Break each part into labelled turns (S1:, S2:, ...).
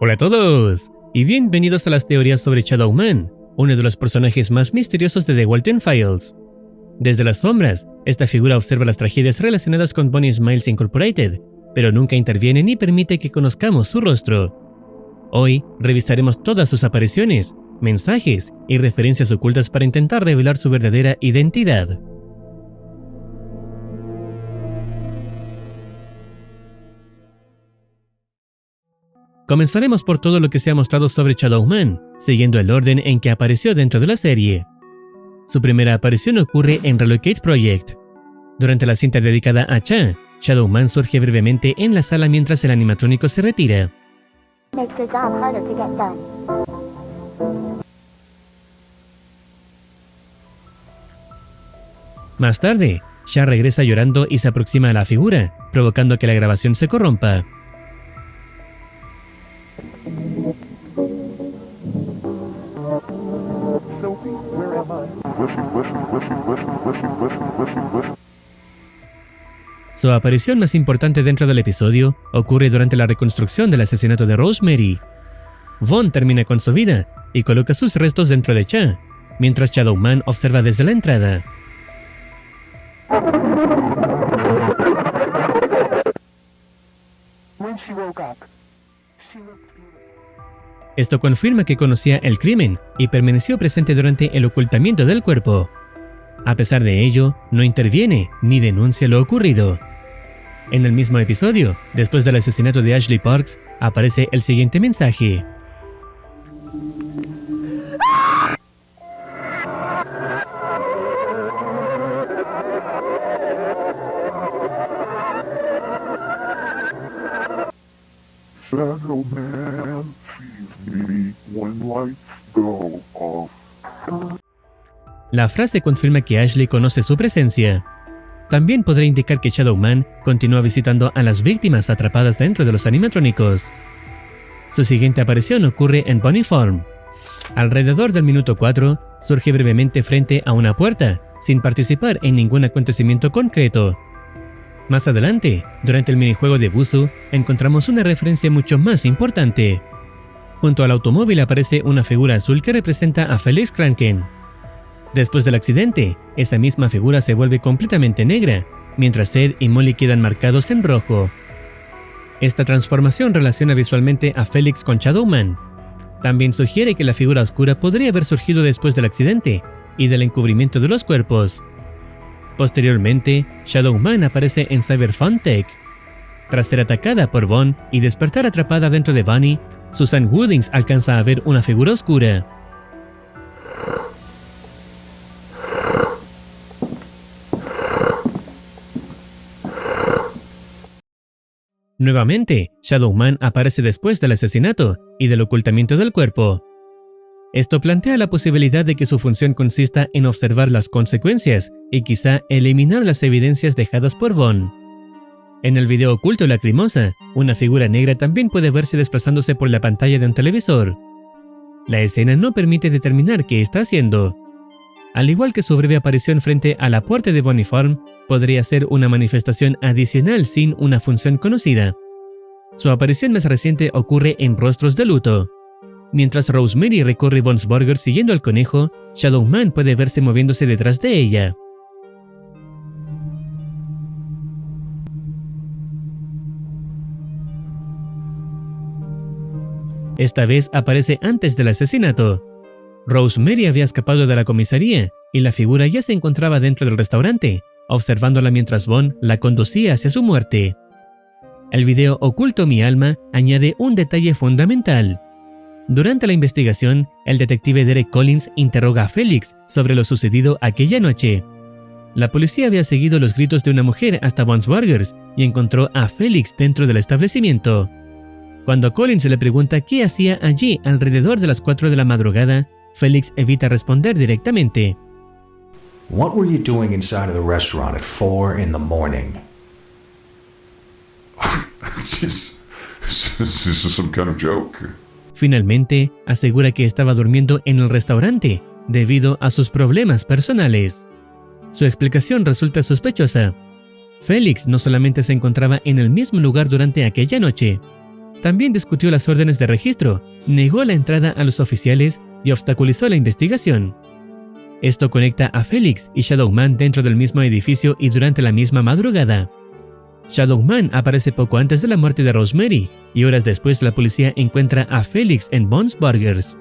S1: Hola a todos, y bienvenidos a las teorías sobre Shadow Man, uno de los personajes más misteriosos de The Walton Files. Desde las sombras, esta figura observa las tragedias relacionadas con Bonnie Smiles Incorporated, pero nunca interviene ni permite que conozcamos su rostro. Hoy revisaremos todas sus apariciones, mensajes y referencias ocultas para intentar revelar su verdadera identidad. Comenzaremos por todo lo que se ha mostrado sobre Shadow Man, siguiendo el orden en que apareció dentro de la serie. Su primera aparición ocurre en Relocate Project. Durante la cinta dedicada a Cha, Shadow Man surge brevemente en la sala mientras el animatrónico se retira. Más tarde, Cha regresa llorando y se aproxima a la figura, provocando que la grabación se corrompa. Su aparición más importante dentro del episodio ocurre durante la reconstrucción del asesinato de Rosemary. Vaughn termina con su vida y coloca sus restos dentro de Cha, mientras Shadow Man observa desde la entrada. Esto confirma que conocía el crimen y permaneció presente durante el ocultamiento del cuerpo. A pesar de ello, no interviene ni denuncia lo ocurrido. En el mismo episodio, después del asesinato de Ashley Parks, aparece el siguiente mensaje.
S2: Shadow Man sees me when lights go off.
S1: La frase confirma que Ashley conoce su presencia. También podría indicar que Shadow Man continúa visitando a las víctimas atrapadas dentro de los animatrónicos. Su siguiente aparición ocurre en Bunny Farm. Alrededor del minuto 4, surge brevemente frente a una puerta, sin participar en ningún acontecimiento concreto. Más adelante, durante el minijuego de Busu, encontramos una referencia mucho más importante. Junto al automóvil aparece una figura azul que representa a Felix Kranken. Después del accidente, esa misma figura se vuelve completamente negra, mientras Ted y Molly quedan marcados en rojo. Esta transformación relaciona visualmente a Felix con Shadow Man. También sugiere que la figura oscura podría haber surgido después del accidente y del encubrimiento de los cuerpos. Posteriormente, Shadow Man aparece en Cyber Fun Tech. Tras ser atacada por Vaughn y despertar atrapada dentro de Bunny, Susan Woodings alcanza a ver una figura oscura. Nuevamente, Shadow Man aparece después del asesinato y del ocultamiento del cuerpo. Esto plantea la posibilidad de que su función consista en observar las consecuencias y quizá eliminar las evidencias dejadas por Vaughn. En el video oculto Lacrimosa, una figura negra también puede verse desplazándose por la pantalla de un televisor. La escena no permite determinar qué está haciendo. Al igual que su breve aparición frente a la puerta de Bunny Farm, podría ser una manifestación adicional sin una función conocida. Su aparición más reciente ocurre en Rostros de Luto. Mientras Rosemary recorre Bon's Burger siguiendo al conejo, Shadow Man puede verse moviéndose detrás de ella. Esta vez aparece antes del asesinato. Rosemary había escapado de la comisaría y la figura ya se encontraba dentro del restaurante, observándola mientras Vaughn la conducía hacia su muerte. El video Oculto mi alma añade un detalle fundamental. Durante la investigación, el detective Derek Collins interroga a Felix sobre lo sucedido aquella noche. La policía había seguido los gritos de una mujer hasta Bon's Burgers y encontró a Felix dentro del establecimiento. Cuando Collins le pregunta qué hacía allí alrededor de las 4 de la madrugada, Felix evita responder directamente.
S3: What were you doing inside of the restaurant at 4 in the morning?
S2: This is some kind of joke.
S1: Finalmente, asegura que estaba durmiendo en el restaurante debido a sus problemas personales. Su explicación resulta sospechosa. Felix no solamente se encontraba en el mismo lugar durante aquella noche, También discutió las órdenes de registro, negó la entrada a los oficiales y obstaculizó la investigación. Esto conecta a Felix y Shadow Man dentro del mismo edificio y durante la misma madrugada. Shadow Man aparece poco antes de la muerte de Rosemary y horas después la policía encuentra a Felix en Bob's Burgers.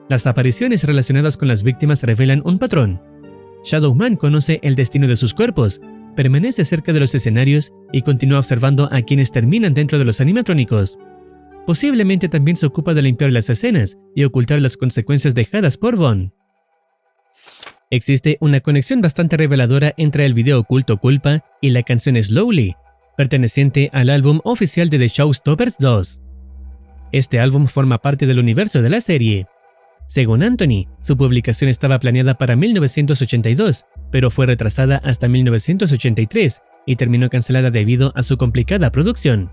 S1: Las apariciones relacionadas con las víctimas revelan un patrón. Shadow Man conoce el destino de sus cuerpos, permanece cerca de los escenarios y continúa observando a quienes terminan dentro de los animatrónicos. Posiblemente también se ocupa de limpiar las escenas y ocultar las consecuencias dejadas por Vaughn. Existe una conexión bastante reveladora entre el video oculto Culpa y la canción Slowly, perteneciente al álbum oficial de The Showstoppers 2. Este álbum forma parte del universo de la serie. Según Anthony, su publicación estaba planeada para 1982, pero fue retrasada hasta 1983 y terminó cancelada debido a su complicada producción.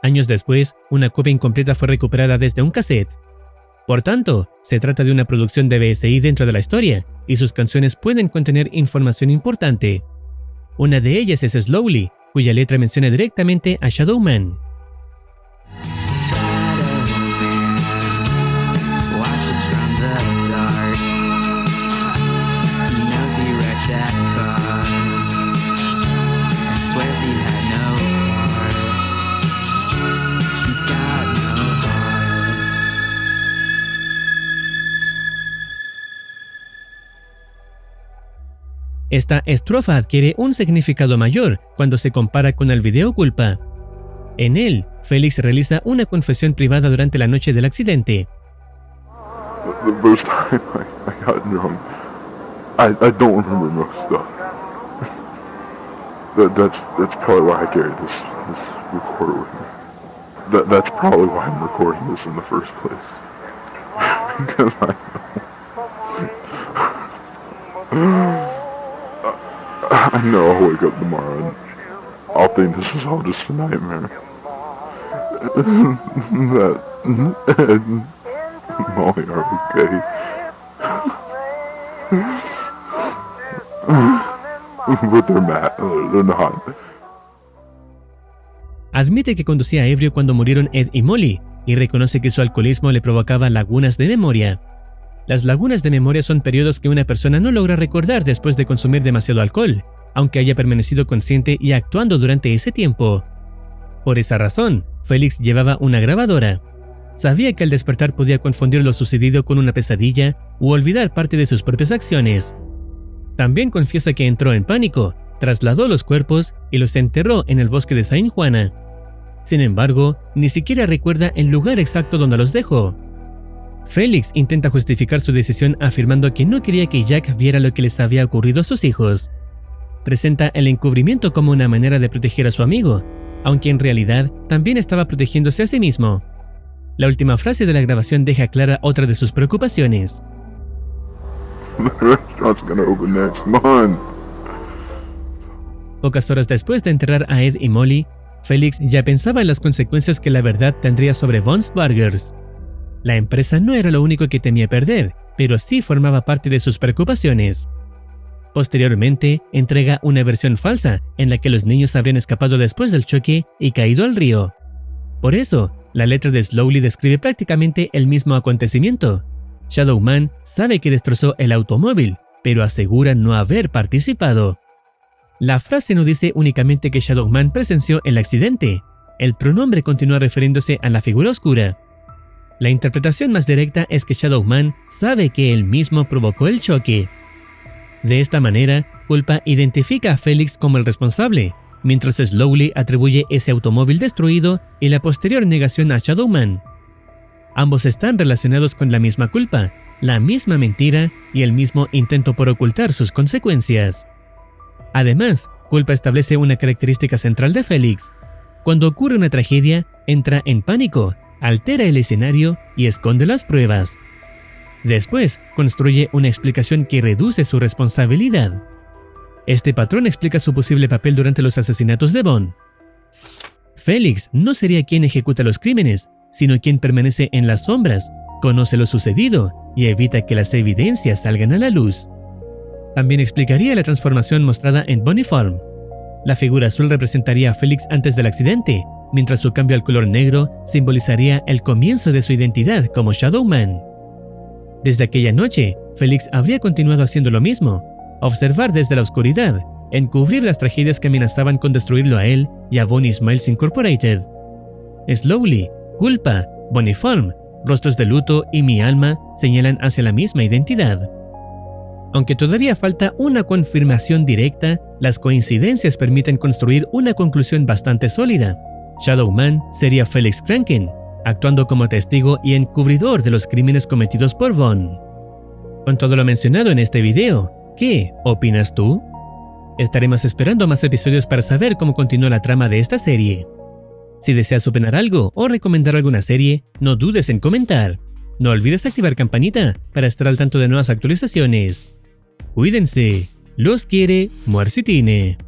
S1: Años después, una copia incompleta fue recuperada desde un cassette. Por tanto, se trata de una producción de BSI dentro de la historia, y sus canciones pueden contener información importante. Una de ellas es Slowly, cuya letra menciona directamente a Shadow Man. Esta estrofa adquiere un significado mayor cuando se compara con el video Culpa. En él, Felix realiza una confesión privada durante la noche del accidente.
S2: The first time I got drunk, I don't remember most stuff. That's probably why I carried this recorder with me. That's probably why I'm recording this in the first place. Because I know I'll wake up tomorrow and I'll think this was all just a nightmare. That Ed and Molly are okay. But they're not.
S1: Admite que conducía ebrio cuando murieron Ed y Molly y reconoce que su alcoholismo le provocaba lagunas de memoria. Las lagunas de memoria son periodos que una persona no logra recordar después de consumir demasiado alcohol, aunque haya permanecido consciente y actuando durante ese tiempo. Por esa razón, Felix llevaba una grabadora. Sabía que al despertar podía confundir lo sucedido con una pesadilla u olvidar parte de sus propias acciones. También confiesa que entró en pánico, trasladó los cuerpos y los enterró en el bosque de Saint Juana. Sin embargo, ni siquiera recuerda el lugar exacto donde los dejó. Felix intenta justificar su decisión afirmando que no quería que Jack viera lo que les había ocurrido a sus hijos. Presenta el encubrimiento como una manera de proteger a su amigo, aunque en realidad también estaba protegiéndose a sí mismo. La última frase de la grabación deja clara otra de sus preocupaciones.
S2: The restaurant's gonna open next month.
S1: Pocas horas después de enterrar a Ed y Molly, Felix ya pensaba en las consecuencias que la verdad tendría sobre Bob's Burgers. La empresa no era lo único que temía perder, pero sí formaba parte de sus preocupaciones. Posteriormente, entrega una versión falsa en la que los niños habrían escapado después del choque y caído al río. Por eso, la letra de Slowly describe prácticamente el mismo acontecimiento. Shadow Man sabe que destrozó el automóvil, pero asegura no haber participado. La frase no dice únicamente que Shadow Man presenció el accidente. El pronombre continúa refiriéndose a la figura oscura. La interpretación más directa es que Shadow Man sabe que él mismo provocó el choque. De esta manera, Culpa identifica a Felix como el responsable, mientras Slowly atribuye ese automóvil destruido y la posterior negación a Shadow Man. Ambos están relacionados con la misma culpa, la misma mentira y el mismo intento por ocultar sus consecuencias. Además, Culpa establece una característica central de Felix. Cuando ocurre una tragedia, entra en pánico, altera el escenario y esconde las pruebas. Después, construye una explicación que reduce su responsabilidad. Este patrón explica su posible papel durante los asesinatos de Vaughn. Felix no sería quien ejecuta los crímenes, sino quien permanece en las sombras, conoce lo sucedido y evita que las evidencias salgan a la luz. También explicaría la transformación mostrada en Bunny Farm. La figura azul representaría a Felix antes del accidente, mientras su cambio al color negro simbolizaría el comienzo de su identidad como Shadow Man. Desde aquella noche, Felix habría continuado haciendo lo mismo, observar desde la oscuridad, encubrir las tragedias que amenazaban con destruirlo a él y a Bonnie Smiles Incorporated. Slowly, Culpa, Boniform, Rostros de Luto y Mi Alma señalan hacia la misma identidad. Aunque todavía falta una confirmación directa, las coincidencias permiten construir una conclusión bastante sólida. Shadow Man sería Felix Kraken, actuando como testigo y encubridor de los crímenes cometidos por Vaughn. Con todo lo mencionado en este video, ¿qué opinas tú? Estaremos esperando más episodios para saber cómo continúa la trama de esta serie. Si deseas opinar algo o recomendar alguna serie, no dudes en comentar. No olvides activar campanita para estar al tanto de nuevas actualizaciones. Cuídense. Los quiere Muercitine.